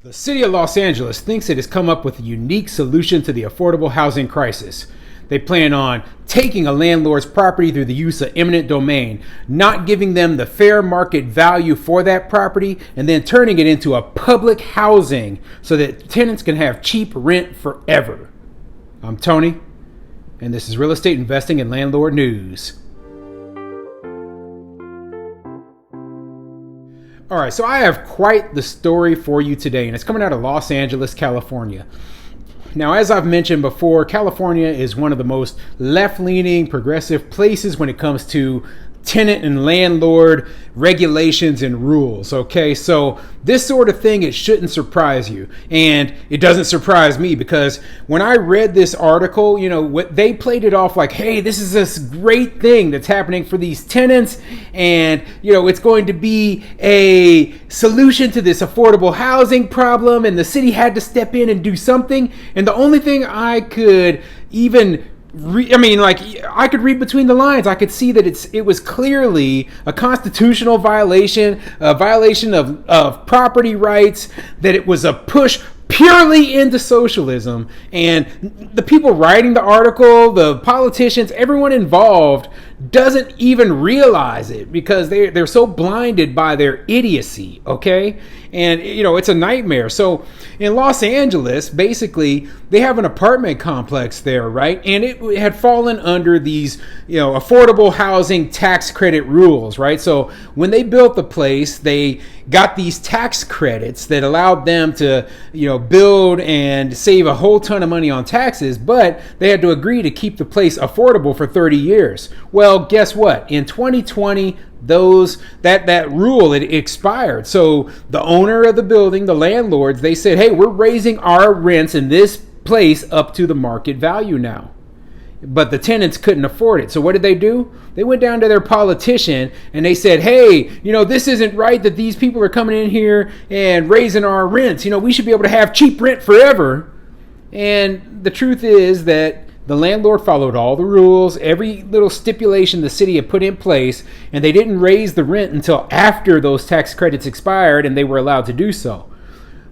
The city of Los Angeles thinks it has come up with a unique solution to the affordable housing crisis. They plan on taking a landlord's property through the use of eminent domain, not giving them the fair market value for that property, and then turning it into a public housing so that tenants can have cheap rent forever. I'm Tony, and this is Real Estate Investing and Landlord News. All right, so I have quite the story for you today, and it's coming out of Los Angeles, California. Now, as I've mentioned before, California is one of the most left-leaning, progressive places when it comes to tenant and landlord regulations and rules. Okay, so this sort of thing, it shouldn't surprise you, and it doesn't surprise me because when I read this article, they played it off like, hey, this is this great thing that's happening for these tenants, and it's going to be a solution to this affordable housing problem, and the city had to step in and do something. And the only thing I could even I could read between the lines. I could see that it was clearly a constitutional violation, a violation of property rights, that it was a push purely into socialism. And the people writing the article, the politicians, everyone involved doesn't even realize it because they're so blinded by their idiocy, okay? And, it's a nightmare. So in Los Angeles, basically, they have an apartment complex there, right? And it had fallen under these, affordable housing tax credit rules, right? So when they built the place, they got these tax credits that allowed them to, build and save a whole ton of money on taxes, but they had to agree to keep the place affordable for 30 years. Well, guess what? In 2020, that rule, it expired. So the owner of the building, the landlords, they said, hey, we're raising our rents in this place up to the market value now. But the tenants couldn't afford it. So what did they do? They went down to their politician and they said, hey, this isn't right that these people are coming in here and raising our rents. We should be able to have cheap rent forever. And the truth is that the landlord followed all the rules, every little stipulation the city had put in place, and they didn't raise the rent until after those tax credits expired and they were allowed to do so.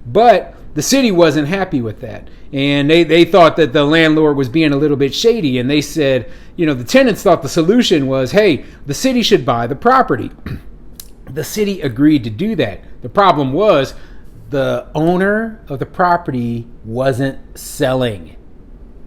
But the city wasn't happy with that. And they thought that the landlord was being a little bit shady. And they said, the tenants thought the solution was, hey, the city should buy the property. The city agreed to do that. The problem was the owner of the property wasn't selling.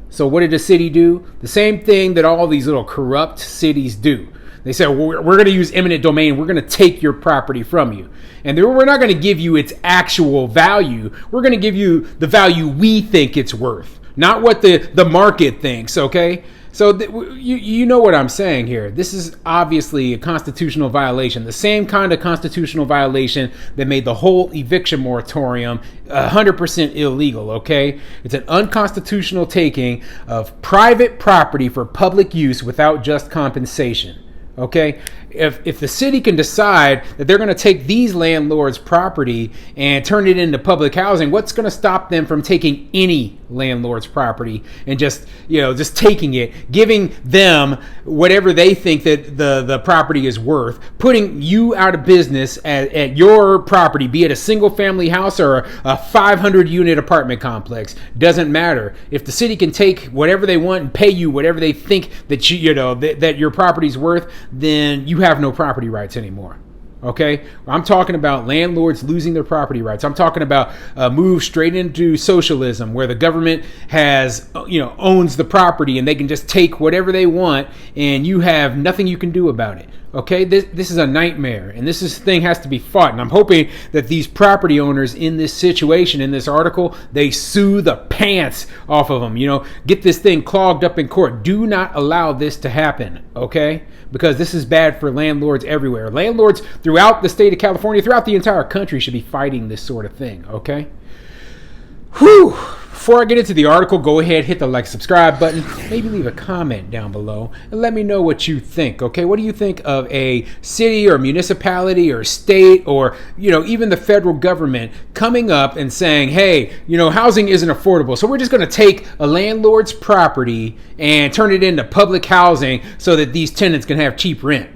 So what did the city do? The same thing that all these little corrupt cities do. They said, well, we're going to use eminent domain. We're going to take your property from you. And we're not going to give you its actual value. We're going to give you the value we think it's worth, not what the market thinks, okay? So you know what I'm saying here. This is obviously a constitutional violation, the same kind of constitutional violation that made the whole eviction moratorium 100% illegal, okay? It's an unconstitutional taking of private property for public use without just compensation. Okay, if the city can decide that they're going to take these landlords' property and turn it into public housing, what's going to stop them from taking any landlord's property and just taking it, giving them whatever they think that the property is worth, putting you out of business at your property, be it a single family house or a 500 unit apartment complex? Doesn't matter. If the city can take whatever they want and pay you whatever they think that that your property's worth, then you have no property rights anymore. Okay, I'm talking about landlords losing their property rights. I'm talking about a move straight into socialism where the government has, owns the property and they can just take whatever they want and you have nothing you can do about it. Okay, this is a nightmare, and this thing has to be fought. And I'm hoping that these property owners in this situation, in this article, they sue the pants off of them. Get this thing clogged up in court. Do not allow this to happen, okay? Because this is bad for landlords everywhere. Landlords throughout the state of California, throughout the entire country, should be fighting this sort of thing, okay? Whew. Before I get into the article, go ahead, hit the subscribe button, maybe leave a comment down below, and let me know what you think, okay? What do you think of a city or municipality or state or, even the federal government coming up and saying, hey, housing isn't affordable, so we're just going to take a landlord's property and turn it into public housing so that these tenants can have cheap rent?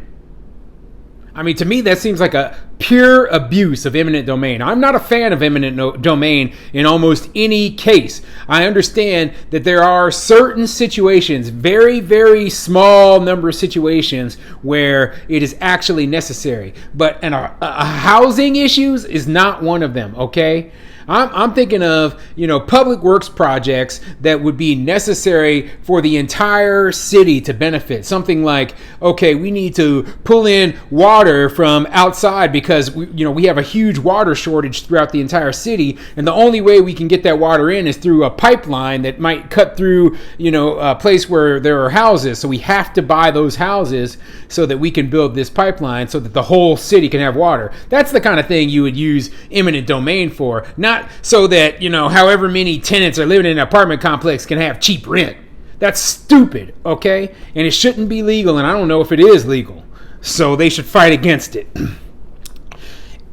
I mean, to me, that seems like a pure abuse of eminent domain. I'm not a fan of eminent domain in almost any case. I understand that there are certain situations, very, very small number of situations where it is actually necessary. But housing issues is not one of them, okay? I'm thinking of, public works projects that would be necessary for the entire city to benefit. Something like, okay, we need to pull in water from outside because we have a huge water shortage throughout the entire city, and the only way we can get that water in is through a pipeline that might cut through, a place where there are houses. So we have to buy those houses so that we can build this pipeline so that the whole city can have water. That's the kind of thing you would use eminent domain for, not so that, however many tenants are living in an apartment complex can have cheap rent. That's stupid, okay? And it shouldn't be legal, and I don't know if it is legal. So they should fight against it.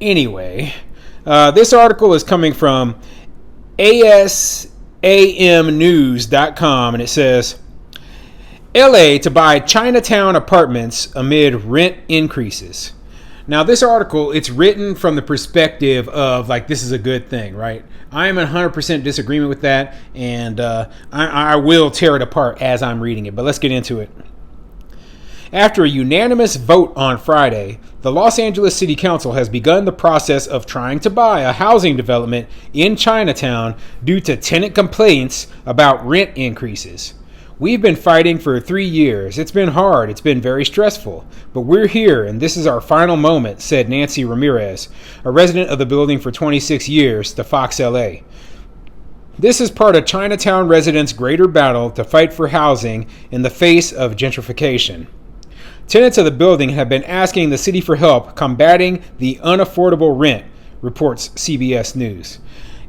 Anyway, this article is coming from asamnews.com, and it says, LA to buy Chinatown apartments amid rent increases. Now, this article, it's written from the perspective of, this is a good thing, right? I am in 100% disagreement with that, and I will tear it apart as I'm reading it, but let's get into it. After a unanimous vote on Friday, the Los Angeles City Council has begun the process of trying to buy a housing development in Chinatown due to tenant complaints about rent increases. We've been fighting for 3 years. It's been hard. It's been very stressful. But we're here, and this is our final moment, said Nancy Ramirez, a resident of the building for 26 years, to Fox LA. This is part of Chinatown residents' greater battle to fight for housing in the face of gentrification. Tenants of the building have been asking the city for help combating the unaffordable rent, reports CBS News.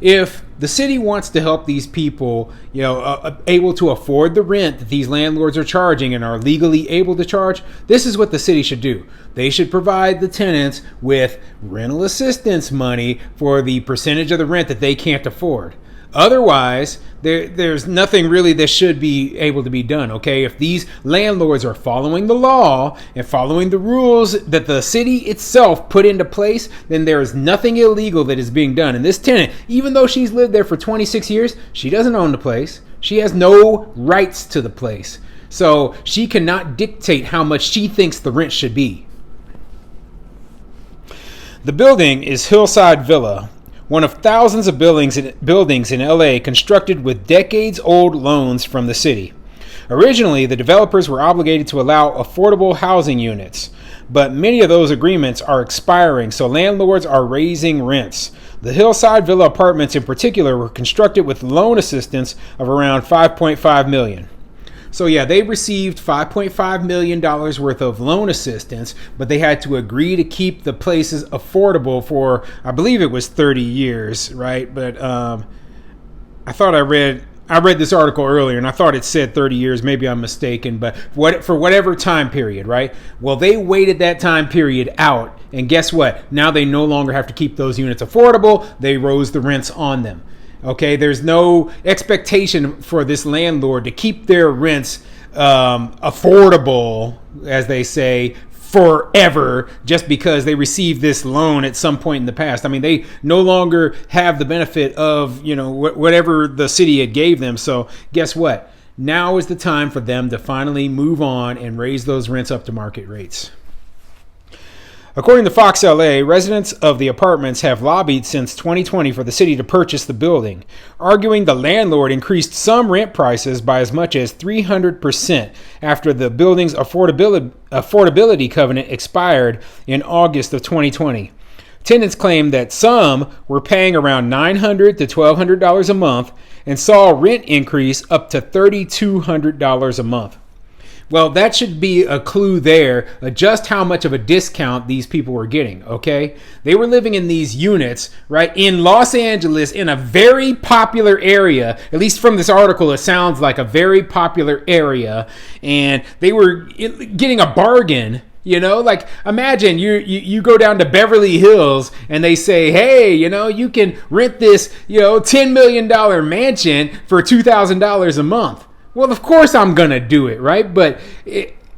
If the city wants to help these people, able to afford the rent that these landlords are charging and are legally able to charge, this is what the city should do. They should provide the tenants with rental assistance money for the percentage of the rent that they can't afford. Otherwise, there's nothing really that should be able to be done, okay? If these landlords are following the law and following the rules that the city itself put into place, then there is nothing illegal that is being done. And this tenant, even though she's lived there for 26 years, she doesn't own the place. She has no rights to the place. So she cannot dictate how much she thinks the rent should be. The building is Hillside Villa, one of thousands of buildings in LA constructed with decades-old loans from the city. Originally, the developers were obligated to allow affordable housing units, but many of those agreements are expiring, so landlords are raising rents. The Hillside Villa apartments in particular were constructed with loan assistance of around $5.5 million. So yeah, they received $5.5 million worth of loan assistance, but they had to agree to keep the places affordable for, I believe it was 30 years, right? But I read this article earlier and I thought it said 30 years. Maybe I'm mistaken, but for whatever time period, right? Well, they waited that time period out, and guess what? Now they no longer have to keep those units affordable. They rose the rents on them. Okay, there's no expectation for this landlord to keep their rents affordable, as they say, forever, just because they received this loan at some point in the past. I mean, they no longer have the benefit of, whatever the city had gave them. So guess what? Now is the time for them to finally move on and raise those rents up to market rates. According to Fox LA, residents of the apartments have lobbied since 2020 for the city to purchase the building, arguing the landlord increased some rent prices by as much as 300% after the building's affordability covenant expired in August of 2020. Tenants claim that some were paying around $900 to $1,200 a month and saw a rent increase up to $3,200 a month. Well, that should be a clue there just how much of a discount these people were getting, okay? They were living in these units, right, in Los Angeles, in a very popular area. At least from this article, it sounds like a very popular area. And they were getting a bargain. Like imagine you go down to Beverly Hills and they say, hey, you can rent this, $10 million mansion for $2,000 a month. Well, of course I'm going to do it, right? But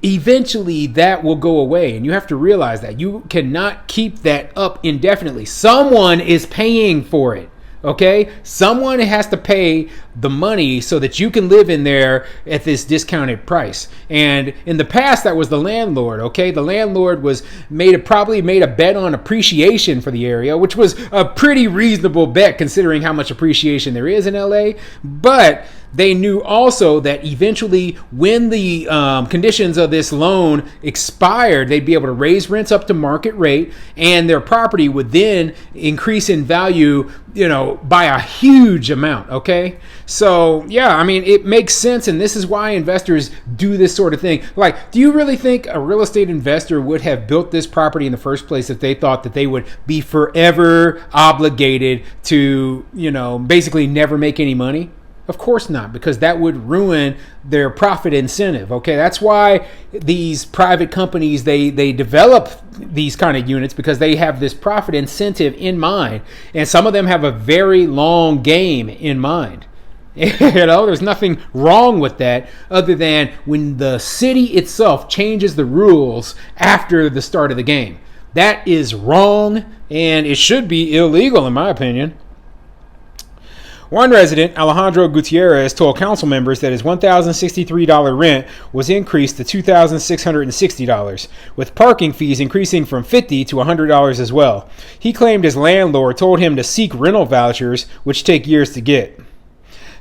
eventually that will go away. And you have to realize that you cannot keep that up indefinitely. Someone is paying for it. Okay, someone has to pay the money so that you can live in there at this discounted price. And in the past, that was the landlord. Okay, the landlord was probably made a bet on appreciation for the area, which was a pretty reasonable bet considering how much appreciation there is in LA. But they knew also that eventually when the conditions of this loan expired, they'd be able to raise rents up to market rate, and their property would then increase in value, by a huge amount. Okay. So yeah, I mean, it makes sense. And this is why investors do this sort of thing. Like, do you really think a real estate investor would have built this property in the first place if they thought that they would be forever obligated to, basically never make any money? Of course not, because that would ruin their profit incentive. Okay, that's why these private companies, they develop these kind of units, because they have this profit incentive in mind, and some of them have a very long game in mind. There's nothing wrong with that, other than when the city itself changes the rules after the start of the game. That is wrong, and it should be illegal, in my opinion. One resident, Alejandro Gutierrez, told council members that his $1,063 rent was increased to $2,660, with parking fees increasing from $50 to $100 as well. He claimed his landlord told him to seek rental vouchers, which take years to get.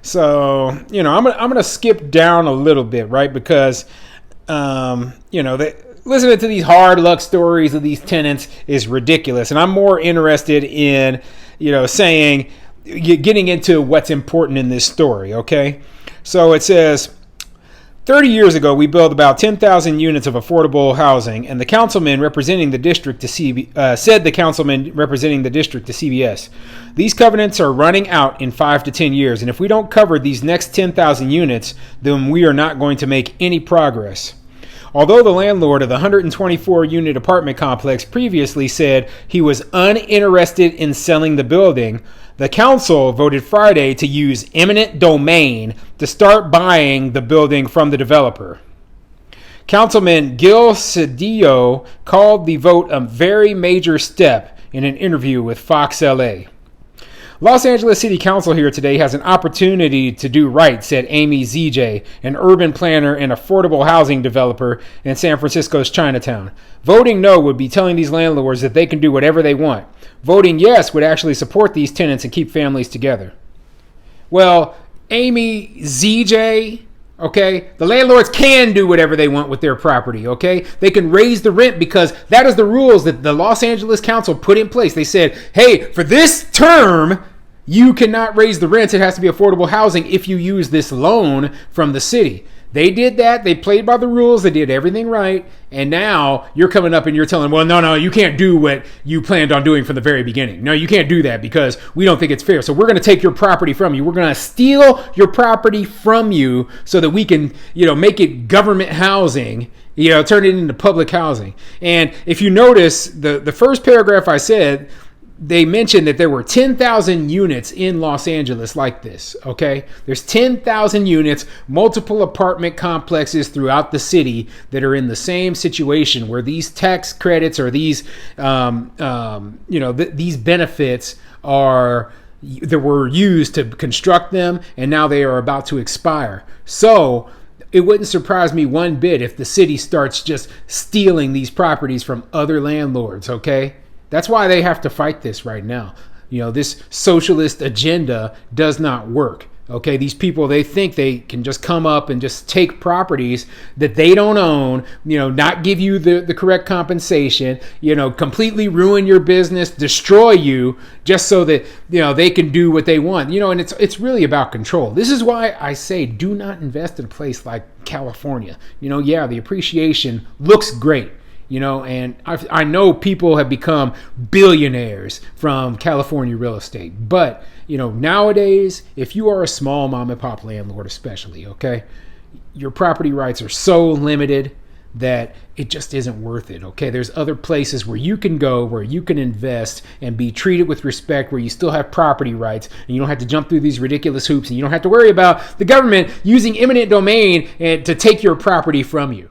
So, I'm gonna skip down a little bit, right? Because, listening to these hard luck stories of these tenants is ridiculous, and I'm more interested in, saying, getting into what's important in this story. Okay, so it says 30 years ago we built about 10,000 units of affordable housing, and the councilman representing the district to CBS, these covenants are running out in 5 to 10 years, and if we don't cover these next 10,000 units, then we are not going to make any progress. Although the landlord of the 124-unit apartment complex previously said he was uninterested in selling the building, the council voted Friday to use eminent domain to start buying the building from the developer. Councilman Gil Cedillo called the vote a very major step in an interview with Fox LA. Los Angeles City Council here today has an opportunity to do right, said Amy ZJ, an urban planner and affordable housing developer in San Francisco's Chinatown. Voting no would be telling these landlords that they can do whatever they want. Voting yes would actually support these tenants and keep families together. Well, Amy ZJ, okay, the landlords can do whatever they want with their property, okay? They can raise the rent because that is the rules that the Los Angeles Council put in place. They said, hey, for this term, you cannot raise the rents. It has to be affordable housing if you use this loan from the city. They did that. They played by the rules. They did everything right. And now you're coming up and you're telling, well, no, you can't do what you planned on doing from the very beginning. No, you can't do that because we don't think it's fair. So we're going to take your property from you. We're going to steal your property from you so that we can, make it government housing, turn it into public housing. And if you notice, the first paragraph I said, they mentioned that there were 10,000 units in Los Angeles like this, okay? There's 10,000 units, multiple apartment complexes throughout the city that are in the same situation where these tax credits or these, these benefits that were used to construct them, and now they are about to expire. So it wouldn't surprise me one bit if the city starts just stealing these properties from other landlords, okay? That's why they have to fight this right now. This socialist agenda does not work. Okay, these people, they think they can just come up and just take properties that they don't own, not give you the correct compensation, completely ruin your business, destroy you, just so that, they can do what they want. And it's really about control. This is why I say do not invest in a place like California. The appreciation looks great. And I know people have become billionaires from California real estate. But, nowadays, if you are a small mom and pop landlord especially, okay, your property rights are so limited that it just isn't worth it, okay? There's other places where you can go, where you can invest and be treated with respect, where you still have property rights, and you don't have to jump through these ridiculous hoops, and you don't have to worry about the government using eminent domain to take your property from you.